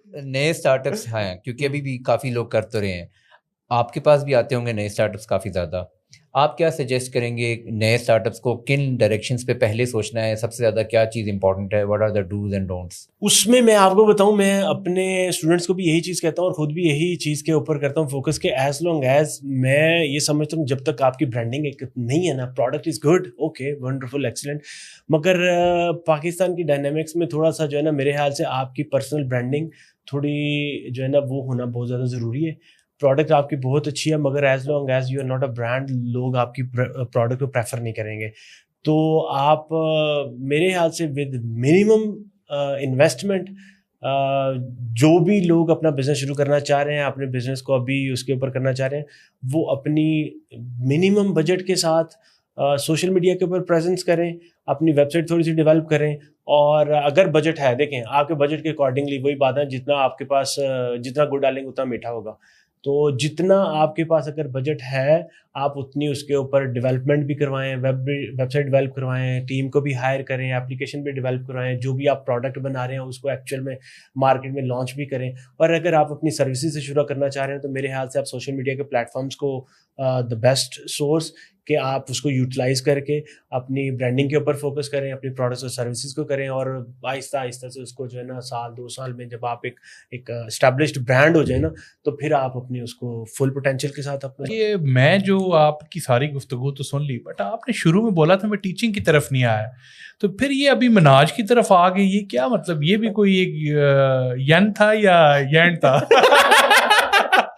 नए स्टार्टअप्स हैं, क्योंकि अभी भी काफ़ी लोग कर तो रहे हैं, आपके पास भी आते होंगे नए स्टार्टअप्स काफ़ी ज़्यादा। आप क्या सजेस्ट करेंगे नए स्टार्टअप्स को, किन डायरेक्शंस पे पहले सोचना है, सबसे ज़्यादा क्या चीज़ इंपॉर्टेंट है, what are the dos and don'ts? उसमें मैं आपको बताऊं, मैं अपने स्टूडेंट्स को भी यही चीज़ कहता हूँ और खुद भी यही चीज़ के ऊपर करता हूँ फोकस, के एज लॉन्ग एज मैं ये समझता हूँ जब तक आपकी ब्रांडिंग एक नहीं है ना, product is good, okay, wonderful, excellent, मगर पाकिस्तान की डायनेमिक्स में थोड़ा सा जो है ना, मेरे ख्याल से आपकी पर्सनल ब्रांडिंग थोड़ी जो है ना वो होना बहुत ज़्यादा ज़रूरी है। प्रोडक्ट आपकी बहुत अच्छी है, मगर as long as you are not a brand, लोग आपकी प्रोडक्ट को प्रेफर नहीं करेंगे। तो आप मेरे ख्याल से विद मिनिमम इन्वेस्टमेंट, जो भी लोग अपना बिजनेस शुरू करना चाह रहे हैं, अपने बिजनेस को अभी उसके ऊपर करना चाह रहे हैं, वो अपनी मिनिमम बजट के साथ सोशल मीडिया के ऊपर प्रेजेंस करें, अपनी वेबसाइट थोड़ी सी डेवलप करें। और अगर बजट है, देखें आपके बजट के अकॉर्डिंगली वही बात है, जितना आपके पास जितना गुड़ डालेंगे उतना मीठा होगा। तो जितना आपके पास अगर बजट है, आप उतनी उसके ऊपर डेवलपमेंट भी करवाएं, वेबसाइट डेवलप करवाएं, टीम को भी हायर करें, एप्लीकेशन भी डेवलप करवाएं, जो भी आप प्रोडक्ट बना रहे हैं उसको एक्चुअल में मार्केट में लॉन्च भी करें। और अगर आप अपनी सर्विसेज से शुरू करना चाह रहे हैं, तो मेरे ख्याल से आप सोशल मीडिया के प्लेटफॉर्म्स को द बेस्ट सोर्स कि आप उसको यूटिलाइज करके अपनी ब्रांडिंग के ऊपर फोकस करें, अपनी प्रोडक्ट्स और सर्विसेज को करें, और आहिस्ता आहिस्ता से उसको जो है ना, साल 2 साल में जब आप एक एस्टेब्लिश्ड ब्रांड हो जाए ना, तो फिर आप अपनी उसको फुल पोटेंशियल के साथ अपने। ये मैं जो आपकी सारी गुफ्तगू तो सुन ली, बट आपने शुरू में बोला था मैं टीचिंग की तरफ नहीं आया, तो फिर ये अभी मनाज की तरफ आ गई, ये क्या मतलब? ये भी कोई एक यन था या यन था?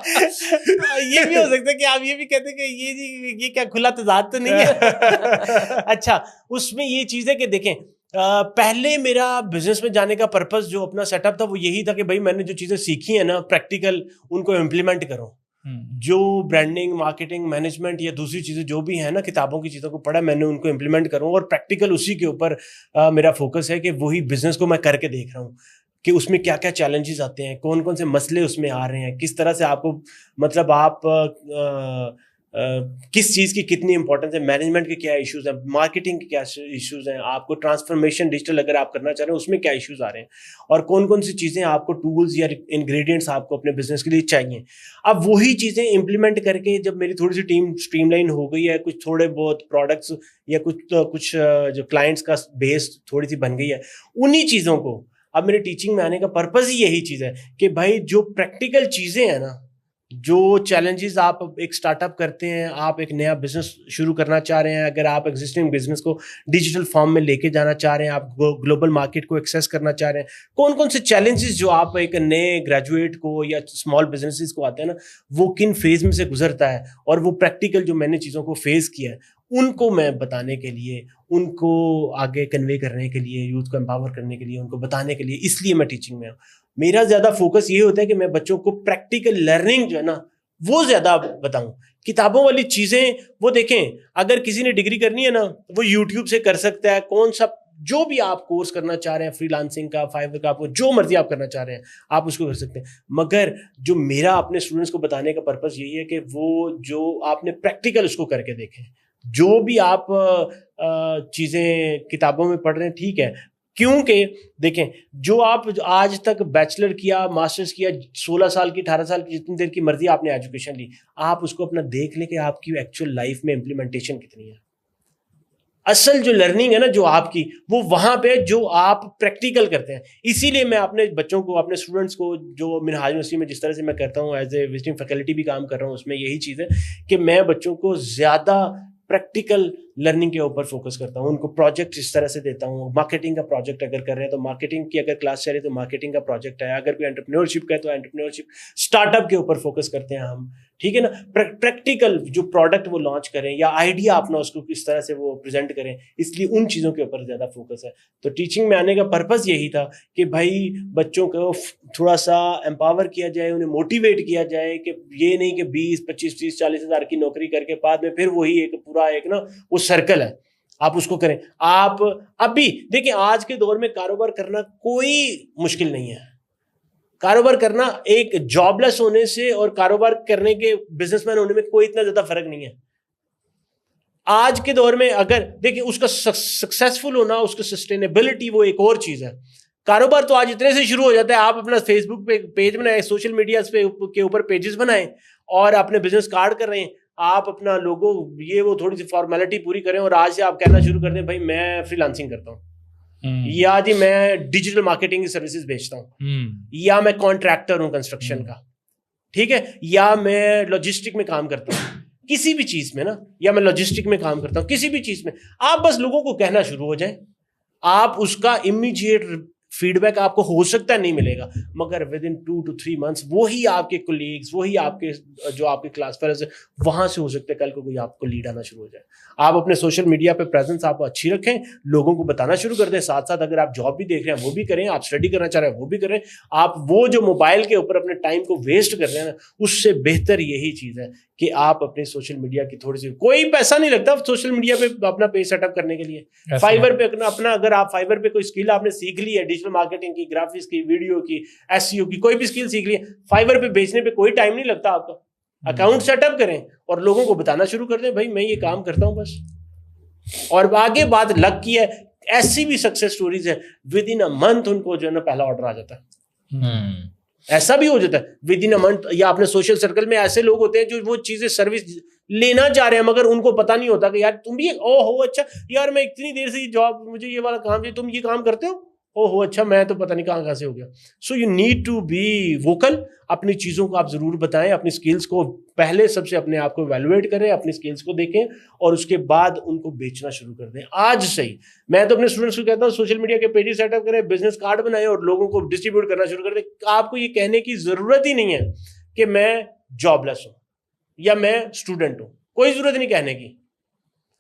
ये भी हो सकता है कि आप ये भी कहते हैं कि ये क्या खुला तजाद तो नहीं है। अच्छा, उसमें ये चीज़ है कि देखें, पहले मेरा बिजनेस में जाने का पर्पस जो अपना सेटअप था वो यही था कि भाई मैंने जो चीज़ें सीखी है ना प्रैक्टिकल, उनको इम्प्लीमेंट करूँ। जो ब्रांडिंग, मार्केटिंग, मैनेजमेंट या दूसरी चीज़ें जो भी है ना, किताबों की चीज़ों को पढ़ा मैंने, उनको इम्प्लीमेंट करूँ, और प्रैक्टिकल उसी के ऊपर मेरा फोकस है कि वही बिजनेस को मैं करके देख रहा हूँ कि उसमें क्या क्या चैलेंजेस आते हैं, कौन कौन से मसले उसमें आ रहे हैं, किस तरह से आपको, मतलब आप किस चीज़ की कितनी इंपॉर्टेंस है, मैनेजमेंट के क्या इश्यूज हैं, मार्केटिंग के क्या इश्यूज हैं, आपको ट्रांसफॉर्मेशन डिजिटल अगर आप करना चाह रहे हैं उसमें क्या इश्यूज आ रहे हैं, और कौन कौन सी चीज़ें आपको, टूल्स या इंग्रेडिएंट्स आपको अपने बिजनेस के लिए चाहिए। अब वही चीज़ें इंप्लीमेंट करके जब मेरी थोड़ी सी टीम स्ट्रीमलाइन हो गई है, कुछ थोड़े बहुत प्रोडक्ट्स या कुछ जो क्लाइंट्स का बेस थोड़ी सी बन गई है, उन्हीं चीज़ों को अब मेरे टीचिंग में आने का पर्पस ही यही चीज़ है कि भाई जो प्रैक्टिकल चीज़ें हैं ना, जो चैलेंजेस आप एक स्टार्टअप करते हैं, आप एक नया बिजनेस शुरू करना चाह रहे हैं, अगर आप एग्जिस्टिंग बिजनेस को डिजिटल फॉर्म में लेके जाना चाह रहे हैं, आप ग्लोबल मार्केट को एक्सेस करना चाह रहे हैं, कौन कौन से चैलेंजेस जो आप एक नए ग्रेजुएट को या स्मॉल बिजनेसेस को आते हैं ना, वो किन फेज में से गुजरता है, और वो प्रैक्टिकल जो मैंने चीज़ों को फेस किया है उनको मैं बताने के लिए, उनको आगे कन्वे करने के लिए, यूथ को एम्पावर करने के लिए, उनको बताने के लिए, इसलिए मैं टीचिंग में हूँ। मेरा ज़्यादा फोकस ये होता है कि मैं बच्चों को प्रैक्टिकल लर्निंग जो है ना वो ज़्यादा बताऊँ। किताबों वाली चीज़ें वो देखें, अगर किसी ने डिग्री करनी है ना वो यूट्यूब से कर सकता है, कौन सा जो भी आप कोर्स करना चाह रहे हैं, फ्रीलांसिंग का, फाइवर का, आपको जो मर्जी आप करना चाह रहे हैं आप उसको कर सकते हैं। मगर जो मेरा अपने स्टूडेंट्स को बताने का पर्पस यही है कि वो जो आपने प्रैक्टिकल उसको करके देखें। जो भी आप चीज़ें किताबों में पढ़ रहे हैं ठीक है, क्योंकि देखें जो आप आज तक बैचलर किया, मास्टर्स किया, 16 साल की, 18 साल की, जितनी देर की मर्जी आपने एजुकेशन ली, आप उसको अपना देख लें कि आपकी एक्चुअल लाइफ में इम्प्लीमेंटेशन कितनी है। असल जो लर्निंग है ना जो आपकी, वो वहां पे जो आप प्रैक्टिकल करते हैं। इसीलिए मैं अपने बच्चों को, अपने स्टूडेंट्स को, जो मिनहाज यूनिवर्सिटी में जिस तरह से मैं करता हूँ, एज ए विजिटिंग फैकल्टी भी काम कर रहा हूँ, उसमें यही चीज़ है कि मैं बच्चों को ज़्यादा प्रैक्टिकल लर्निंग के ऊपर फोकस करता हूँ। उनको प्रोजेक्ट इस तरह से देता हूँ। मार्केटिंग का प्रोजेक्ट अगर कर रहे हैं तो मार्केटिंग की अगर क्लास चले तो मार्केटिंग का प्रोजेक्ट है, अगर कोई एंटरप्रेन्योरशिप का है तो एंटरप्रेन्योरशिप, स्टार्टअप के ऊपर फोकस करते हैं हम, ठीक है ना। प्रैक्टिकल जो प्रोडक्ट वो लॉन्च करें या आइडिया अपना उसको किस तरह से वो प्रेजेंट करें, इसलिए उन चीज़ों के ऊपर ज़्यादा फोकस है। तो टीचिंग में आने का पर्पस यही था कि भाई बच्चों को थोड़ा सा एम्पावर किया जाए, उन्हें मोटिवेट किया जाए कि ये नहीं कि 20, 25, 30, 40 हज़ार की नौकरी करके बाद में फिर वही एक पूरा एक ना वो सर्कल है, आप उसको करें। आप अभी देखिए आज के दौर में कारोबार करना कोई मुश्किल नहीं है। कारोबार करना एक जॉबलेस होने से और कारोबार करने के बिजनेसमैन होने में कोई इतना ज्यादा फर्क नहीं है। आज के दौर में अगर देखिए उसका सक्सेसफुल होना, उसका सस्टेनेबिलिटी वो एक और चीज है। कारोबार तो आज इतने से शुरू हो जाता है, आप अपना फेसबुक पे पेज बनाएं, सोशल मीडिया के ऊपर पेजेस बनाएं और अपने बिजनेस कार्ड कर रहे हैं, आप अपना लोगो ये वो थोड़ी सी फॉर्मेलिटी पूरी करें और आज से आप कहना शुरू कर दें भाई मैं फ्रीलांसिंग करता हूँ, या जी मैं डिजिटल मार्केटिंग की सर्विसेज बेचता हूँ, या मैं कॉन्ट्रैक्टर हूँ कंस्ट्रक्शन का, ठीक है, या मैं लॉजिस्टिक में काम करता हूँ, किसी भी चीज में ना, या मैं लॉजिस्टिक में काम करता हूँ, किसी भी चीज में आप बस लोगों को कहना शुरू हो जाए, आप उसका इमीडिएट फीडबैक आपको हो सकता है नहीं मिलेगा, मगर विद इन 2 to 3 months वही आपके कोलीग्स, वही आपके जो आपके क्लास फेलोज है, वहां से हो सकता है कल को कोई आपको लीड आना शुरू हो जाए। आप अपने सोशल मीडिया पे प्रेजेंस आप अच्छी रखें, लोगों को बताना शुरू कर दें, साथ साथ अगर आप जॉब भी देख रहे हैं वो भी करें, आप स्टडी करना चाह रहे हैं वो भी करें। आप वो जो मोबाइल के ऊपर अपने टाइम को वेस्ट कर रहे हैं ना, उससे बेहतर यही चीज है कि आप अपने सोशल मीडिया की थोड़ी सी, कोई पैसा नहीं लगता सोशल मीडिया पे अपना पेज सेटअप करने के लिए। फाइवर पे अपना अगर आप फाइवर पे कोई स्किल आपने सीख ली है, डिजिटल मार्केटिंग की, ग्राफिक्स की, वीडियो की, एसईओ की, कोई भी स्किल सीख ली है, फाइवर पे बेचने पे कोई टाइम नहीं लगता आपका। अकाउंट सेटअप करें और लोगों को बताना शुरू कर दें भाई मैं ये काम करता हूं बस, और आगे बात लक की है। ऐसी भी सक्सेस स्टोरीज है विद इन अ मंथ उनको जो है ना पहला ऑर्डर आ जाता है, ऐसा भी हो जाता है विद इन अ मंथ। या अपने सोशल सर्कल में ऐसे लोग होते हैं जो वो चीजें सर्विस लेना चाह रहे हैं मगर उनको पता नहीं होता कि यार तुम भी ओहो अच्छा यार मैं इतनी देर से जॉब, मुझे ये वाला काम चाहिए, तुम ये काम करते हो, ओहो अच्छा मैं तो पता नहीं कहाँ से हो गया। So you need to be vocal, अपनी चीज़ों को आप ज़रूर बताएं, अपनी स्किल्स को पहले सबसे अपने आप को इवैल्यूएट करें, अपनी स्किल्स को देखें और उसके बाद उनको बेचना शुरू कर दें आज से ही। मैं तो अपने स्टूडेंट्स को कहता हूँ सोशल मीडिया के पेजेस सेटअप करें, बिजनेस कार्ड बनाएं और लोगों को डिस्ट्रीब्यूट करना शुरू कर दें। आपको ये कहने की ज़रूरत ही नहीं है कि मैं जॉबलेस हूँ या मैं स्टूडेंट हूँ, कोई ज़रूरत नहीं कहने की।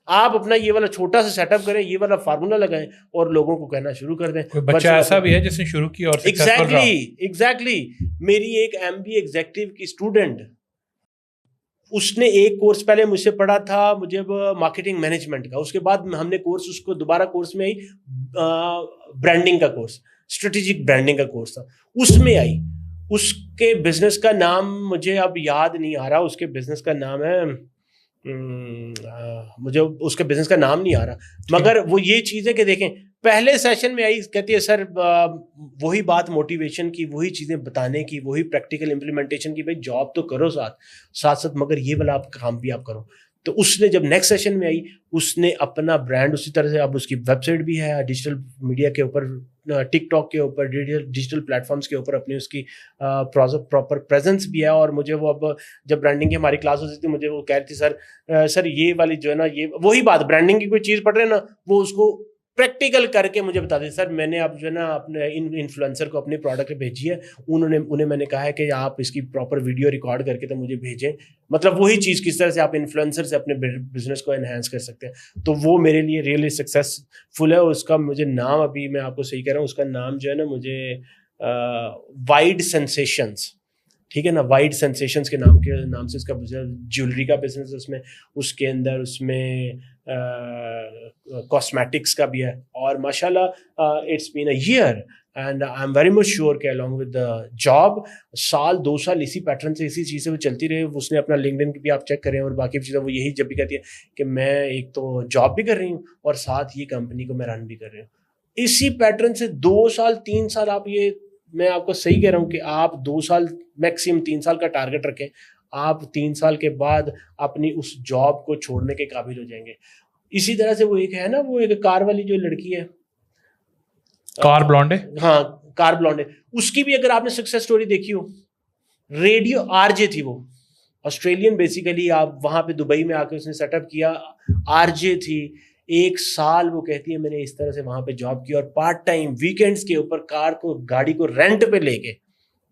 आप अपना ये वाला छोटा सा सेटअप करें, ये वाला फार्मूला लगाएं और लोगों को कहना शुरू कर दें। कोई बच्चा ऐसा भी है जिसने शुरू किया और एग्जैक्टली मेरी एक MBA एग्जीक्यूटिव की स्टूडेंट, उसने एक कोर्स पहले मुझसे पढ़ा था, मुझे मार्केटिंग मैनेजमेंट का, उसके बाद हमने कोर्स उसको दोबारा कोर्स में आई ब्रांडिंग का कोर्स, स्ट्रेटेजिक ब्रांडिंग का कोर्स था, उसमें आई। उसके बिजनेस का नाम मुझे अब याद नहीं आ रहा, उसके बिजनेस का नाम है मुझे उसके बिजनेस का नाम नहीं आ रहा, मगर वो ये चीज़ है कि देखें पहले सेशन में आई, कहती है सर वही बात मोटिवेशन की, वही चीज़ें बताने की, वही प्रैक्टिकल इम्प्लीमेंटेशन की, भाई जॉब तो करो साथ साथ मगर ये वाला आप काम भी आप करो। तो उसने जब नेक्स्ट सेशन में आई उसने अपना ब्रांड उसी तरह से, अब उसकी वेबसाइट भी है, डिजिटल मीडिया के ऊपर, टिकटॉक के ऊपर, डिजिटल प्लेटफॉर्म्स के ऊपर अपनी उसकी प्रॉपर प्रेजेंस भी है। और मुझे वो अब जब ब्रांडिंग की हमारी क्लास होती थी मुझे वो कह रही थी सर ये वाली जो है ना, ये वही बात ब्रांडिंग की कोई चीज़ पढ़ रहे हैं ना, वो उसको प्रैक्टिकल करके मुझे बता दें सर मैंने अब जो है ना अपने इन्फ्लुएंसर को अपनी प्रोडक्ट भेजी है, उन्हें मैंने कहा है कि आप इसकी प्रॉपर वीडियो रिकॉर्ड करके तो मुझे भेजें। मतलब वही चीज़ किस तरह से आप इन्फ्लुएंसर से अपने बिजनेस को एनहांस कर सकते हैं। तो वो मेरे लिए रियली सक्सेसफुल है। उसका मुझे नाम अभी मैं आपको सही कह रहा हूँ, उसका नाम जो है ना मुझे वाइड सेंसेशंस, ठीक है ना, वाइड सेंसेशंस के नाम से उसका ज्वेलरी का बिजनेस है उसमें, उसके अंदर उसमें कॉस्मेटिक्स का भी है। और माशाल्लाह it's been a year and I am very much sure कि अलॉन्ग विद द जॉब 2 साल इसी पैटर्न से इसी चीज़ से वो चलती रही। उसने अपना लिंक्डइन भी आप चेक करें और बाकी चीज़ें वो यही जब भी कहती है कि मैं एक तो जॉब भी कर रही हूँ और साथ ये कंपनी को मैं रन भी कर रही हूँ। इसी पैटर्न से 2 साल 3 साल आप ये, मैं आपको सही कह रहा हूँ कि आप 2 साल मैक्सिमम 3 साल का टारगेट रखें, आप 3 साल के बाद अपनी उस जॉब को छोड़ने के काबिल हो जाएंगे। इसी तरह से वो एक है ना, वो एक कार वाली जो लड़की है, कार ब्लॉन्डे, हाँ कार ब्लॉन्डे, उसकी भी अगर आपने सक्सेस स्टोरी देखी हो, रेडियो आरजे थी वो, ऑस्ट्रेलियन बेसिकली, आप वहां पे दुबई में आके उसने सेटअप किया, आरजे थी। 1 साल वो कहती है मैंने इस तरह से वहां पे जॉब की और पार्ट टाइम वीकेंड्स के ऊपर गाड़ी को रेंट पे लेके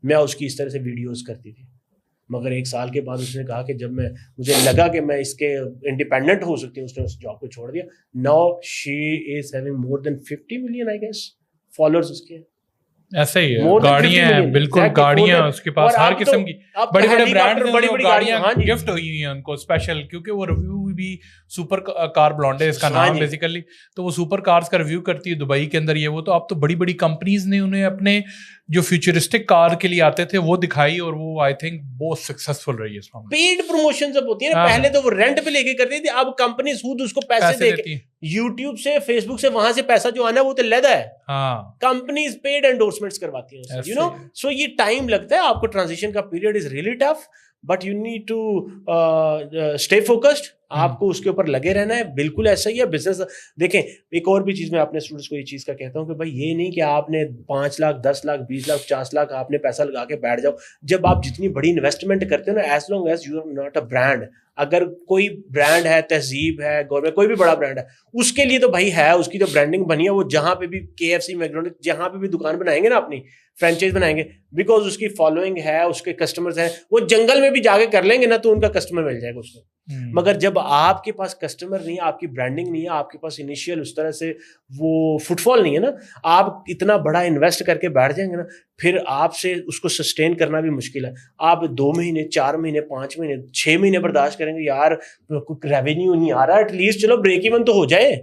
मैं उसकी इस तरह से वीडियोस करती थी। मगर 1 साल के बाद उसने कहा कि जब मुझे लगा कि मैं इसके इंडिपेंडेंट हो सकती हूँ, उसने उस जॉब को छोड़ दिया। Now she is having more than 50 million I guess followers उसके। ऐसा ही है, गाड़ियां हैं, बिल्कुल गाड़ियां उसके पास हर किस्म की, बड़े बड़े ब्रांड, बड़ी बड़ी गाड़ियां गिफ्ट हुई हैं उनको स्पेशल, क्योंकि वो रिव्यू भी भी सुपर कार ब्लॉन्डे इसका हाँ नाम जी। बेसिकली, तो वो सुपर कार्स का रिव्यू करती है दुबई के अंदर ये वो। तो अब तो बड़ी बड़ी कंपनीज ने उन्हें अपने जो फ्यूचरिस्टिक कार के लिए आते थे वो दिखाई, और वो आई थिंक बहुत सक्सेसफुल रही है इस मामले में। पेड प्रमोशन जब होती है ना, हाँ, पहले तो वो रेंट पे लेके करती थी, अब कंपनी खुद उसको पैसे दे देती के, हैं। यूट्यूब से, फेसबुक से, वहां से पैसा जो आना है वो तो लेदा है, हाँ कंपनीज पेड एंडोर्समेंट्स करवाती हैं उससे, ऐसे यू नो। ही। सो ये टाइम लगता है आपको, ट्रांजिशन का period is really tough, but you need to stay focused, आपको उसके ऊपर लगे रहना है। बिल्कुल ऐसा ही है बिजनेस। देखें, एक और भी चीज मैं अपने स्टूडेंट्स को ये चीज का कहता हूँ कि भाई ये नहीं कि आपने 5 लाख 10 लाख 20 लाख 50 लाख आपने पैसा लगा के बैठ जाओ। जब आप जितनी बड़ी इन्वेस्टमेंट करते हो ना, as long as you are not a brand, अगर कोई ब्रांड है, तहजीब है, गवर्नमेंट, कोई भी बड़ा ब्रांड है, उसके लिए तो भाई है, उसकी जो ब्रांडिंग बनी है, वो जहां पे भी KFC, मैकडॉनल्ड्स, जहां पे भी दुकान बनाएंगे ना, अपनी फ्रेंचाइज बनाएंगे, बिकॉज उसकी फॉलोइंग है, उसके कस्टमर्स हैं, वो जंगल में भी जाके कर लेंगे ना तो उनका कस्टमर मिल जाएगा उसको। मगर जब आपके पास कस्टमर नहीं है, आपकी ब्रांडिंग नहीं है, आपके पास इनिशियल उस तरह से वो फुटफॉल नहीं है ना, आप इतना बड़ा इन्वेस्ट करके बैठ जाएंगे ना, फिर आपसे उसको सस्टेन करना भी मुश्किल है। आप 2 महीने 4 महीने 5 महीने 6 महीने बर्दाश्त करेंगे, यार कोई रेवेन्यू नहीं आ रहा, एटलीस्ट चलो ब्रेक इवन तो हो जाए।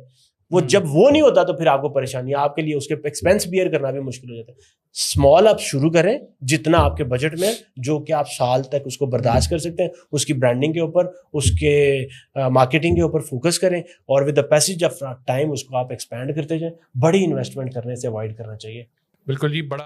वो जब वो नहीं होता तो फिर आपको परेशानी, आपके लिए उसके एक्सपेंस बियर करना भी मुश्किल हो जाता है। स्मॉल आप शुरू करें, जितना आपके बजट में, जो कि आप साल तक उसको बर्दाश्त कर सकते हैं, उसकी ब्रांडिंग के ऊपर, उसके मार्केटिंग के ऊपर फोकस करें, और with the passage of time उसको आप एक्सपैंड करते जाएं। बड़ी इन्वेस्टमेंट करने से अवॉइड करना चाहिए। बिल्कुल जी, बड़ा